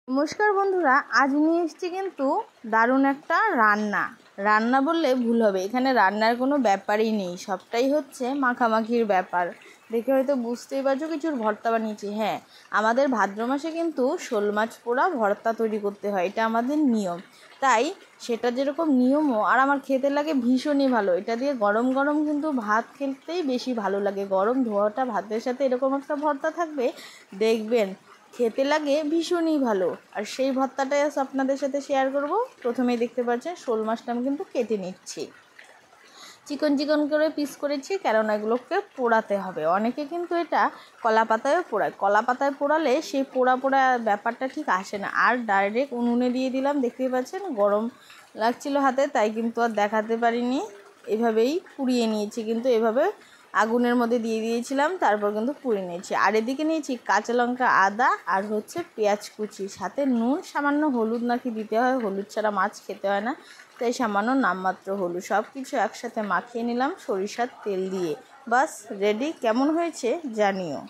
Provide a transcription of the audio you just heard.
নমস্কার বন্ধুরা, আজ নিয়ে এসেছি কিন্তু দারুণ একটা রান্না বললে ভুল হবে। এখানে রান্নার কোনো ব্যাপারই নেই, সবটাই হচ্ছে মাখামাখির ব্যাপার। দেখে হয়তো বুঝতেই পারছো কিছুর ভর্তা বানিয়েছি। হ্যাঁ, আমাদের ভাদ্র মাসে কিন্তু শোল মাছ পোড়া ভর্তা তৈরি করতে হয়, এটা আমাদের নিয়ম। তাই সেটা যেরকম নিয়মও, আর আমার খেতে লাগে ভীষণই ভালো। এটা দিয়ে গরম গরম কিন্তু ভাত খেতেই বেশি ভালো লাগে। গরম ধোয়াটা ভাতের সাথে এরকম একটা ভর্তা থাকবে, দেখবেন খেতে লাগে ভীষণই ভালো। আর সেই ভর্তাটাই আজ আপনাদের সাথে শেয়ার করব। প্রথমেই দেখতে পাচ্ছেন শোল মাছটা আমি কিন্তু কেটে নিচ্ছি, চিকন চিকন করে পিস করেছি, কেননা এগুলোকে পোড়াতে হবে। অনেকে কিন্তু এটা কলা পাতায়ও পোড়ায়, কলা পাতায় পোড়ালে সেই পোড়া পোড়া ব্যাপারটা ঠিক আসে না। আর ডাইরেক্ট উনুনে দিয়ে দিলাম, দেখতেই পাচ্ছেন গরম লাগছিল হাতে, তাই কিন্তু আর দেখাতে পারিনি। এভাবেই পুড়িয়ে নিয়েছি, কিন্তু এভাবে আগুনের মধ্যে দিয়ে দিয়েছিলাম, তারপর কিন্তু পুড়িয়ে নিয়েছি। আর এদিকে নিয়েছি কাঁচা লঙ্কা, আদা আর পেঁয়াজ কুচি, সাথে নুন, সামান্য হলুদ নাকি দিতে হয়, হলুদ ছাড়া মাছ খেতে হয় না, তাই সামান্য নামমাত্র হলুদ। সব কিছু একসাথে মাখিয়ে নিলাম সরিষার তেল দিয়ে। বাস রেডি। কেমন হয়েছে জানিও।